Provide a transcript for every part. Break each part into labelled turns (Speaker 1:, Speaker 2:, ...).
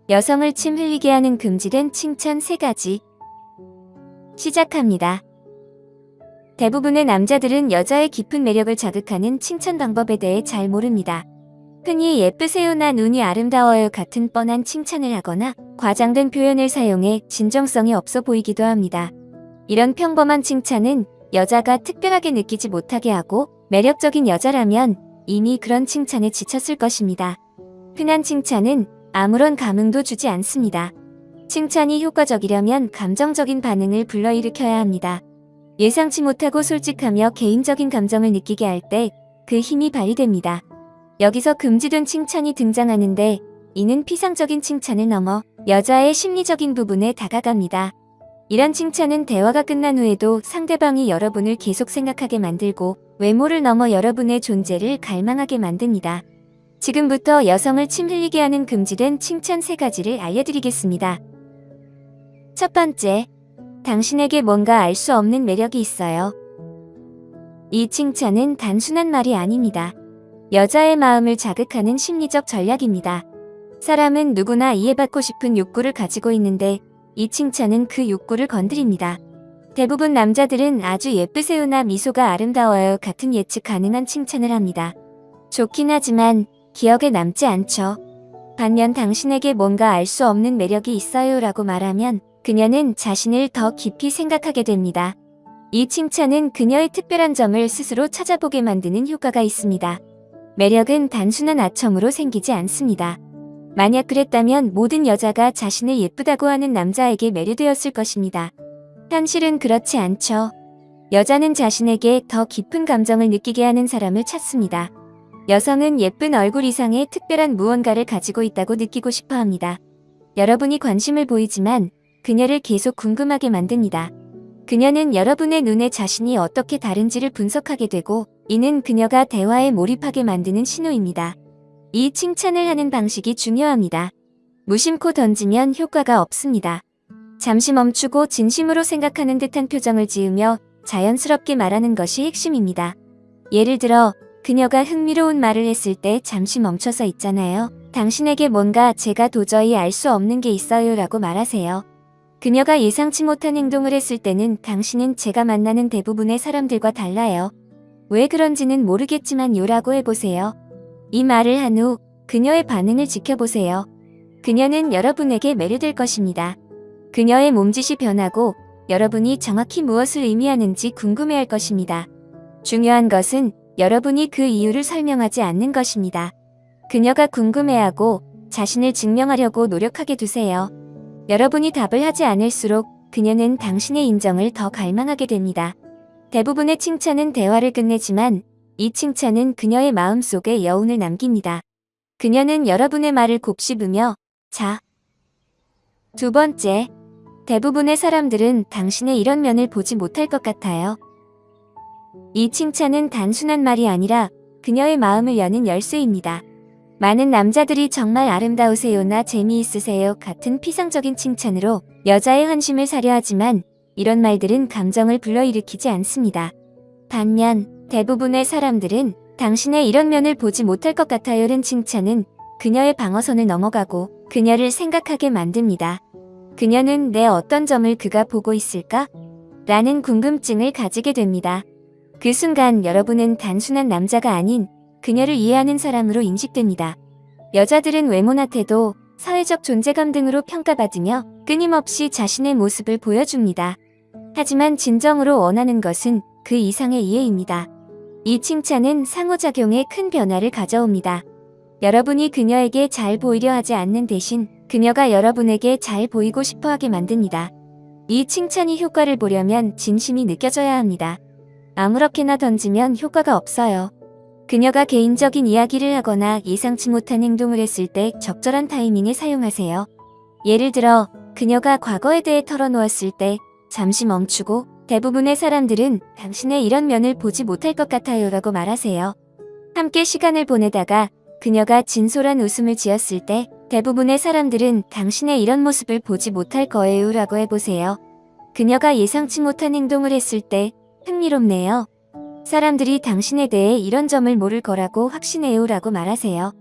Speaker 1: 여성을 침 흘리게 하는 금지된 칭찬 3가지. 시작합니다. 대부분의 남자들은 여자의 깊은 매력을 자극하는 칭찬 방법에 대해 잘 모릅니다. 흔히 예쁘세요나 눈이 아름다워요 같은 뻔한 칭찬을 하거나 과장된 표현을 사용해 진정성이 없어 보이기도 합니다. 이런 평범한 칭찬은 여자가 특별하게 느끼지 못하게 하고 매력적인 여자라면 이미 그런 칭찬에 지쳤을 것입니다. 흔한 칭찬은 아무런 감흥도 주지 않습니다. 칭찬이 효과적이려면 감정적인 반응을 불러일으켜야 합니다. 예상치 못하고 솔직하며 개인적인 감정을 느끼게 할 때 그 힘이 발휘됩니다. 여기서 금지된 칭찬이 등장하는데 이는 피상적인 칭찬을 넘어 여자의 심리적인 부분에 다가갑니다. 이런 칭찬은 대화가 끝난 후에도 상대방이 여러분을 계속 생각하게 만들고 외모를 넘어 여러분의 존재를 갈망하게 만듭니다. 지금부터 여성을 침 흘리게 하는 금지된 칭찬 3가지를 알려드리겠습니다. 첫 번째, 당신에게 뭔가 알 수 없는 매력이 있어요. 이 칭찬은 단순한 말이 아닙니다. 여자의 마음을 자극하는 심리적 전략입니다. 사람은 누구나 이해받고 싶은 욕구를 가지고 있는데 이 칭찬은 그 욕구를 건드립니다. 대부분 남자들은 아주 예쁘세요나 미소가 아름다워요 같은 예측 가능한 칭찬을 합니다. 좋긴 하지만 기억에 남지 않죠. 반면 당신에게 뭔가 알 수 없는 매력이 있어요 라고 말하면 그녀는 자신을 더 깊이 생각하게 됩니다. 이 칭찬은 그녀의 특별한 점을 스스로 찾아보게 만드는 효과가 있습니다. 매력은 단순한 아첨으로 생기지 않습니다. 만약 그랬다면 모든 여자가 자신을 예쁘다고 하는 남자에게 매료되었을 것입니다. 현실은 그렇지 않죠. 여자는 자신에게 더 깊은 감정을 느끼게 하는 사람을 찾습니다. 여성은 예쁜 얼굴 이상의 특별한 무언가를 가지고 있다고 느끼고 싶어 합니다. 여러분이 관심을 보이지만 그녀를 계속 궁금하게 만듭니다. 그녀는 여러분의 눈에 자신이 어떻게 다른지를 분석하게 되고 이는 그녀가 대화에 몰입하게 만드는 신호입니다. 이 칭찬을 하는 방식이 중요합니다. 무심코 던지면 효과가 없습니다. 잠시 멈추고 진심으로 생각하는 듯한 표정을 지으며 자연스럽게 말하는 것이 핵심입니다. 예를 들어 그녀가 흥미로운 말을 했을 때 잠시 멈춰서 있잖아요. 당신에게 뭔가 제가 도저히 알 수 없는 게 있어요 라고 말하세요. 그녀가 예상치 못한 행동을 했을 때는 당신은 제가 만나는 대부분의 사람들과 달라요. 왜 그런지는 모르겠지만 요라고 해보세요. 이 말을 한 후 그녀의 반응을 지켜보세요. 그녀는 여러분에게 매료될 것입니다. 그녀의 몸짓이 변하고 여러분이 정확히 무엇을 의미하는지 궁금해할 것입니다. 중요한 것은 여러분이 그 이유를 설명하지 않는 것입니다. 그녀가 궁금해하고 자신을 증명하려고 노력하게 두세요. 여러분이 답을 하지 않을수록 그녀는 당신의 인정을 더 갈망하게 됩니다. 대부분의 칭찬은 대화를 끝내지만 이 칭찬은 그녀의 마음속에 여운을 남깁니다. 그녀는 여러분의 말을 곱씹으며 자. 두 번째, 대부분의 사람들은 당신의 이런 면을 보지 못할 것 같아요. 이 칭찬은 단순한 말이 아니라 그녀의 마음을 여는 열쇠입니다. 많은 남자들이 정말 아름다우세요나 재미있으세요 같은 피상적인 칭찬으로 여자의 환심을 사려 하지만 이런 말들은 감정을 불러일으키지 않습니다. 반면 대부분의 사람들은 당신의 이런 면을 보지 못할 것 같아요는 칭찬은 그녀의 방어선을 넘어가고 그녀를 생각하게 만듭니다. 그녀는 내 어떤 점을 그가 보고 있을까? 라는 궁금증을 가지게 됩니다. 그 순간 여러분은 단순한 남자가 아닌 그녀를 이해하는 사람으로 인식됩니다. 여자들은 외모나 태도, 사회적 존재감 등으로 평가받으며 끊임없이 자신의 모습을 보여줍니다. 하지만 진정으로 원하는 것은 그 이상의 이해입니다. 이 칭찬은 상호작용에 큰 변화를 가져옵니다. 여러분이 그녀에게 잘 보이려 하지 않는 대신 그녀가 여러분에게 잘 보이고 싶어 하게 만듭니다. 이 칭찬이 효과를 보려면 진심이 느껴져야 합니다. 아무렇게나 던지면 효과가 없어요. 그녀가 개인적인 이야기를 하거나 예상치 못한 행동을 했을 때 적절한 타이밍에 사용하세요. 예를 들어 그녀가 과거에 대해 털어놓았을 때 잠시 멈추고 대부분의 사람들은 당신의 이런 면을 보지 못할 것 같아요 라고 말하세요. 함께 시간을 보내다가 그녀가 진솔한 웃음을 지었을 때 대부분의 사람들은 당신의 이런 모습을 보지 못할 거예요 라고 해보세요. 그녀가 예상치 못한 행동을 했을 때 흥미롭네요. 사람들이 당신에 대해 이런 점을 모를 거라고 확신해요 라고 말하세요.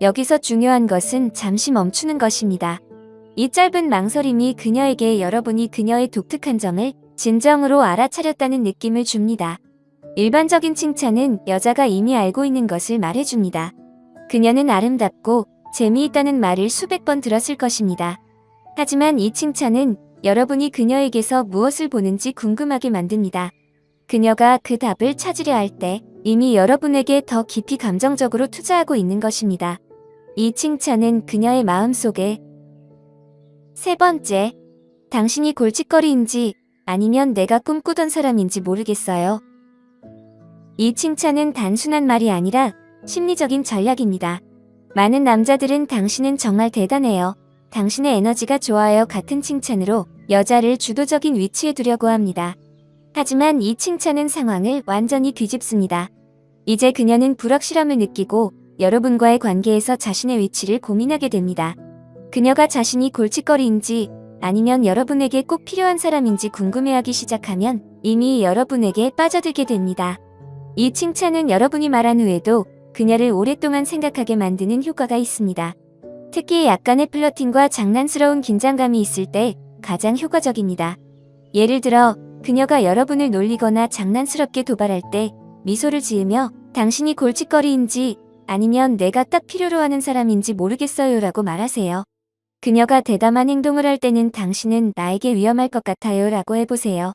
Speaker 1: 여기서 중요한 것은 잠시 멈추는 것입니다. 이 짧은 망설임이 그녀에게 여러분이 그녀의 독특한 점을 진정으로 알아차렸다는 느낌을 줍니다. 일반적인 칭찬은 여자가 이미 알고 있는 것을 말해줍니다. 그녀는 아름답고 재미있다는 말을 수백 번 들었을 것입니다. 하지만 이 칭찬은 여러분이 그녀에게서 무엇을 보는지 궁금하게 만듭니다. 그녀가 그 답을 찾으려 할 때 이미 여러분에게 더 깊이 감정적으로 투자하고 있는 것입니다. 이 칭찬은 그녀의 마음속에 세 번째, 당신이 골칫거리인지 아니면 내가 꿈꾸던 사람인지 모르겠어요. 이 칭찬은 단순한 말이 아니라 심리적인 전략입니다. 많은 남자들은 당신은 정말 대단해요. 당신의 에너지가 좋아요 같은 칭찬으로 여자를 주도적인 위치에 두려고 합니다. 하지만 이 칭찬은 상황을 완전히 뒤집습니다. 이제 그녀는 불확실함을 느끼고 여러분과의 관계에서 자신의 위치를 고민하게 됩니다. 그녀가 자신이 골칫거리인지 아니면 여러분에게 꼭 필요한 사람인지 궁금해하기 시작하면 이미 여러분에게 빠져들게 됩니다. 이 칭찬은 여러분이 말한 후에도 그녀를 오랫동안 생각하게 만드는 효과가 있습니다. 특히 약간의 플러팅과 장난스러운 긴장감이 있을 때 가장 효과적입니다. 예를 들어 그녀가 여러분을 놀리거나 장난스럽게 도발할 때 미소를 지으며 당신이 골칫거리인지 아니면 내가 딱 필요로 하는 사람인지 모르겠어요 라고 말하세요. 그녀가 대담한 행동을 할 때는 당신은 나에게 위험할 것 같아요 라고 해보세요.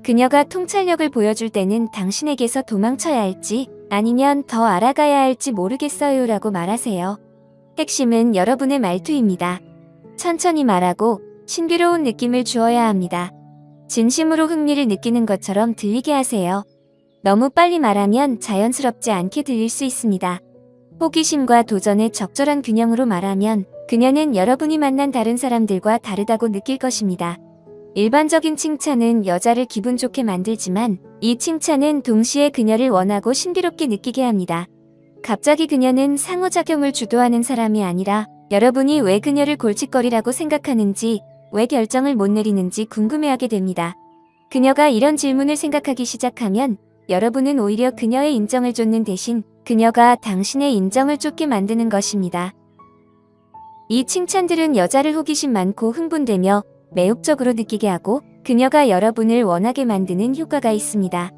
Speaker 1: 그녀가 통찰력을 보여줄 때는 당신에게서 도망쳐야 할지 아니면 더 알아가야 할지 모르겠어요 라고 말하세요. 핵심은 여러분의 말투입니다. 천천히 말하고 신비로운 느낌을 주어야 합니다. 진심으로 흥미를 느끼는 것처럼 들리게 하세요. 너무 빨리 말하면 자연스럽지 않게 들릴 수 있습니다. 호기심과 도전의 적절한 균형으로 말하면 그녀는 여러분이 만난 다른 사람들과 다르다고 느낄 것입니다. 일반적인 칭찬은 여자를 기분 좋게 만들지만 이 칭찬은 동시에 그녀를 원하고 신비롭게 느끼게 합니다. 갑자기 그녀는 상호작용을 주도하는 사람이 아니라 여러분이 왜 그녀를 골칫거리라고 생각하는지, 왜 결정을 못 내리는지 궁금해하게 됩니다. 그녀가 이런 질문을 생각하기 시작하면 여러분은 오히려 그녀의 인정을 쫓는 대신 그녀가 당신의 인정을 쫓게 만드는 것입니다. 이 칭찬들은 여자를 호기심 많고 흥분되며 매혹적으로 느끼게 하고 그녀가 여러분을 원하게 만드는 효과가 있습니다.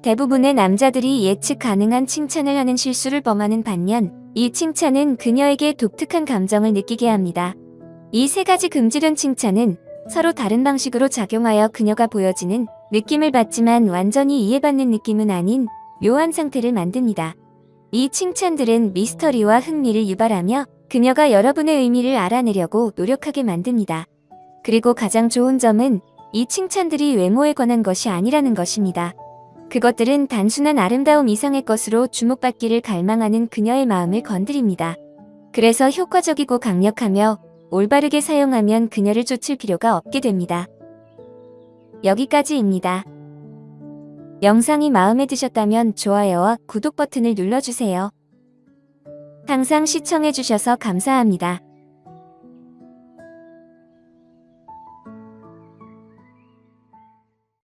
Speaker 1: 대부분의 남자들이 예측 가능한 칭찬을 하는 실수를 범하는 반면 이 칭찬은 그녀에게 독특한 감정을 느끼게 합니다. 이 세 가지 금지된 칭찬은 서로 다른 방식으로 작용하여 그녀가 보여지는 느낌을 받지만 완전히 이해받는 느낌은 아닌 묘한 상태를 만듭니다. 이 칭찬들은 미스터리와 흥미를 유발하며 그녀가 여러분의 의미를 알아내려고 노력하게 만듭니다. 그리고 가장 좋은 점은 이 칭찬들이 외모에 관한 것이 아니라는 것입니다. 그것들은 단순한 아름다움 이상의 것으로 주목받기를 갈망하는 그녀의 마음을 건드립니다. 그래서 효과적이고 강력하며 올바르게 사용하면 그녀를 쫓을 필요가 없게 됩니다. 여기까지입니다. 영상이 마음에 드셨다면 좋아요와 구독 버튼을 눌러주세요. 항상 시청해주셔서 감사합니다.